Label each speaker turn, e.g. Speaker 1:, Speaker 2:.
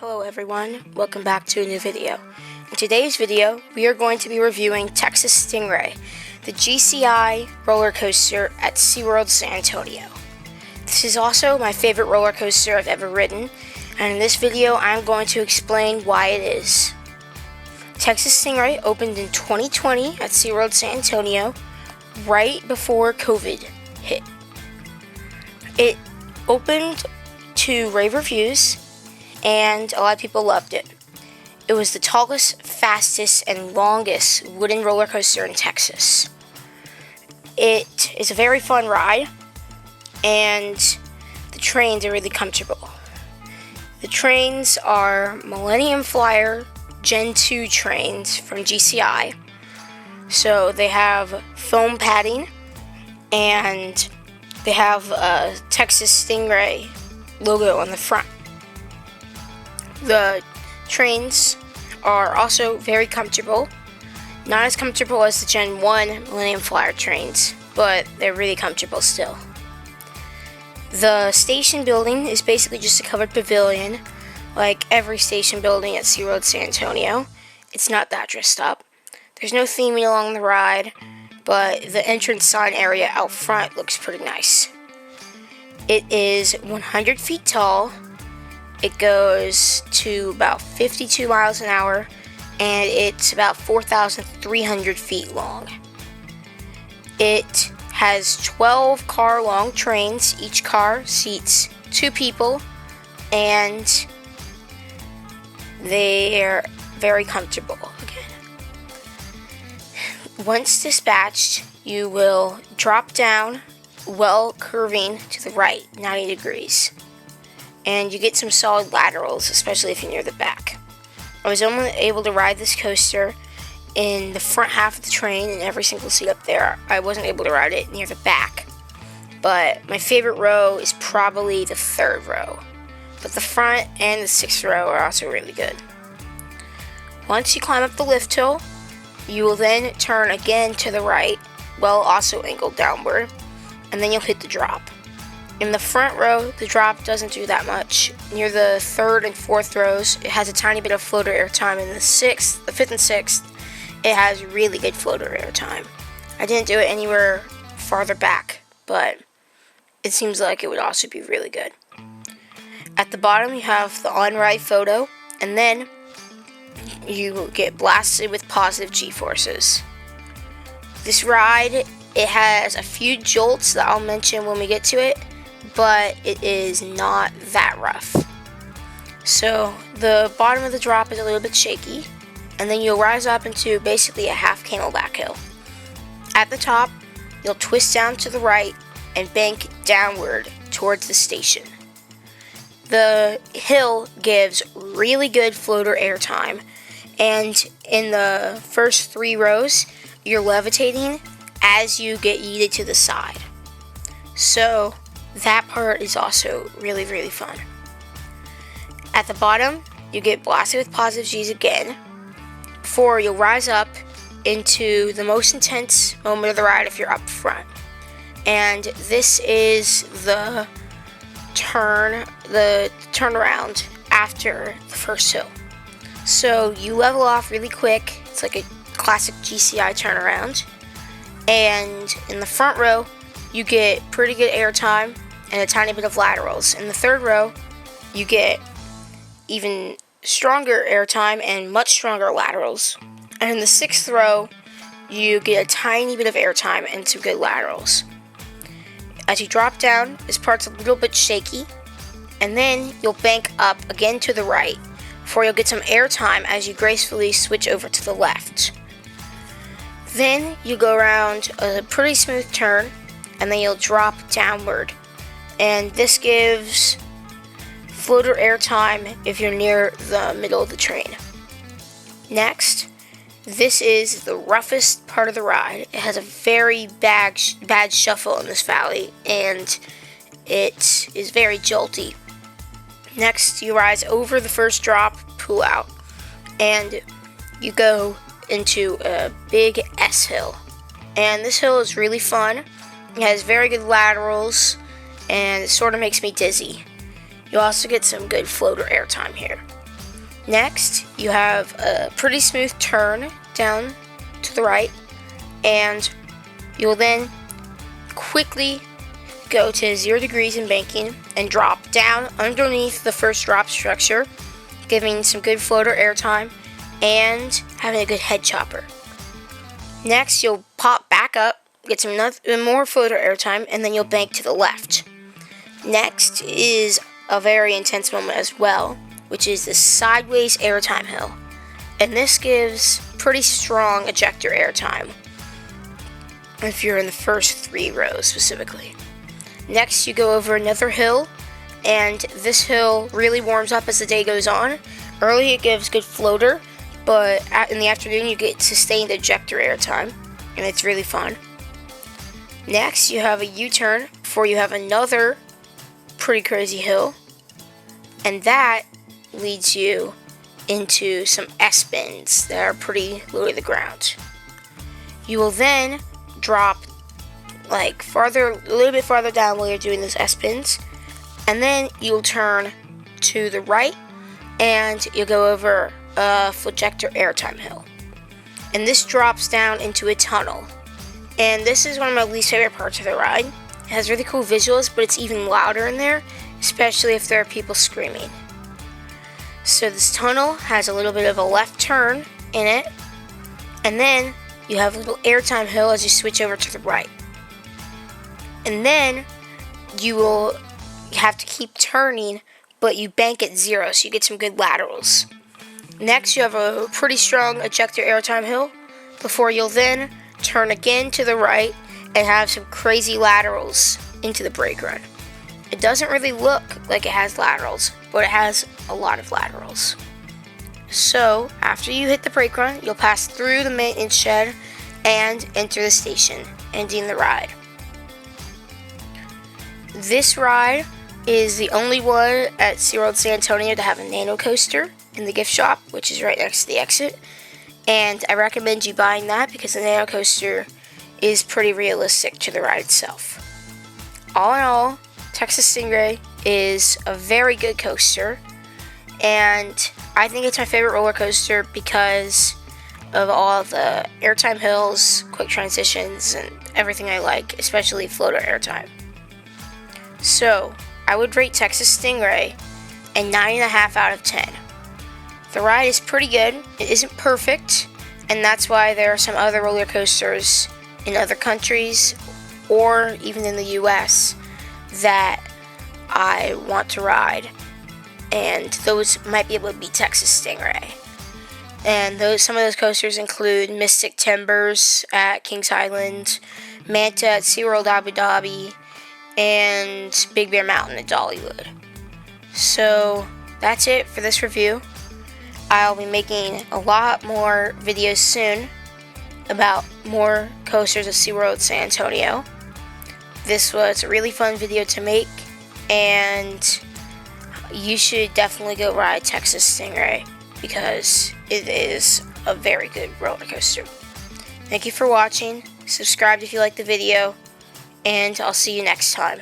Speaker 1: Hello everyone, welcome back to a new video. In today's video, we are going to be reviewing Texas Stingray, the GCI roller coaster at Seaworld San Antonio. This is also my favorite roller coaster I've ever ridden, and in this video I'm going to explain why it is. Texas Stingray opened in 2020 at Seaworld San Antonio, right before COVID hit. It opened to rave reviews, and a lot of people loved it. It was the tallest, fastest, and longest wooden roller coaster in Texas. It is a very fun ride, and the trains are really comfortable. The trains are Millennium Flyer Gen 2 trains from GCI. So they have foam padding, and they have a Texas Stingray logo on the front. The trains are also very comfortable. Not as comfortable as the Gen 1 Millennium Flyer trains, but they're really comfortable still. The station building is basically just a covered pavilion, like every station building at SeaWorld San Antonio. It's not that dressed up. There's no theming along the ride, but the entrance sign area out front looks pretty nice. It is 100 feet tall. It goes to about 52 miles an hour, and it's about 4,300 feet long. It has 12 car-long trains. Each car seats 2 people, and they're very comfortable. Again, once dispatched, you will drop down while curving to the right 90 degrees. And you get some solid laterals, especially if you're near the back. I was only able to ride this coaster in the front half of the train, in every single seat up there. I wasn't able to ride it near the back. But my favorite row is probably the 3rd row. But the front and the 6th row are also really good. Once you climb up the lift hill, you will then turn again to the right, while also angled downward, and then you'll hit the drop. In the front row, the drop doesn't do that much. Near the 3rd and 4th rows, it has a tiny bit of floater air time. In the 5th and 6th, it has really good floater air time. I didn't do it anywhere farther back, but it seems like it would also be really good. At the bottom, you have the on-ride photo, and then you get blasted with positive G-forces. This ride, it has a few jolts that I'll mention when we get to it, but it is not that rough. So the bottom of the drop is a little bit shaky, and then you'll rise up into basically a half camelback hill. At the top, you'll twist down to the right and bank downward towards the station. The hill gives really good floater air time, and in the first 3 rows, you're levitating as you get yeeted to the side. So that part is also really, really fun. At the bottom, you get blasted with positive G's again, before you'll rise up into the most intense moment of the ride if you're up front. And this is the turnaround after the first hill. So you level off really quick. It's like a classic GCI turnaround. And in the front row, you get pretty good air time and a tiny bit of laterals. In the 3rd row, you get even stronger air time and much stronger laterals. And in the 6th row, you get a tiny bit of air time and some good laterals. As you drop down, this part's a little bit shaky, and then you'll bank up again to the right, before you'll get some air time as you gracefully switch over to the left. Then you go around a pretty smooth turn, and then you'll drop downward. And this gives floater air time if you're near the middle of the train. Next, this is the roughest part of the ride. It has a very bad shuffle in this valley, and it is very jolty. Next, you rise over the first drop, pull out, and you go into a big S hill. And this hill is really fun. It has very good laterals, and it sort of makes me dizzy. You also get some good floater air time here. Next, you have a pretty smooth turn down to the right, and you'll then quickly go to 0 degrees in banking and drop down underneath the first drop structure, giving some good floater airtime and having a good head chopper. Next, you'll pop back up, get some more floater airtime, and then you'll bank to the left. Next is a very intense moment as well, which is the sideways airtime hill, and this gives pretty strong ejector airtime if you're in the first 3 rows specifically. Next, you go over another hill, and this hill really warms up as the day goes on. Early it gives good floater, but in the afternoon you get sustained ejector airtime, and it's really fun. Next, you have a U-turn before you have another pretty crazy hill, and that leads you into some S-bends that are pretty low to the ground. You will then drop a little bit farther down while you're doing those S-bends, and then you'll turn to the right and you'll go over a ejector airtime hill, and this drops down into a tunnel, and this is one of my least favorite parts of the ride. It has really cool visuals, but it's even louder in there, especially if there are people screaming. So this tunnel has a little bit of a left turn in it, and then you have a little airtime hill as you switch over to the right. And then you will have to keep turning, but you bank at 0, so you get some good laterals. Next, you have a pretty strong ejector airtime hill before you'll then turn again to the right and have some crazy laterals into the brake run. It doesn't really look like it has laterals, but it has a lot of laterals. So, after you hit the brake run, you'll pass through the maintenance shed and enter the station, ending the ride. This ride is the only one at Seaworld San Antonio to have a nano coaster in the gift shop, which is right next to the exit. And I recommend you buying that because the nano coaster is pretty realistic to the ride itself. All in all, Texas Stingray is a very good coaster, and I think it's my favorite roller coaster because of all the airtime hills, quick transitions, and everything I like, especially floater airtime. So, I would rate Texas Stingray a 9.5 out of 10. The ride is pretty good. It isn't perfect, and that's why there are some other roller coasters in other countries or even in the US that I want to ride, and those might be able to beat Texas Stingray. And some of those coasters include Mystic Timbers at Kings Island, Manta at SeaWorld Abu Dhabi, and Big Bear Mountain at Dollywood. So that's it for this review. I'll be making a lot more videos soon about more coasters at SeaWorld San Antonio. This was a really fun video to make, and you should definitely go ride Texas Stingray because it is a very good roller coaster. Thank you for watching. Subscribe if you like the video, and I'll see you next time.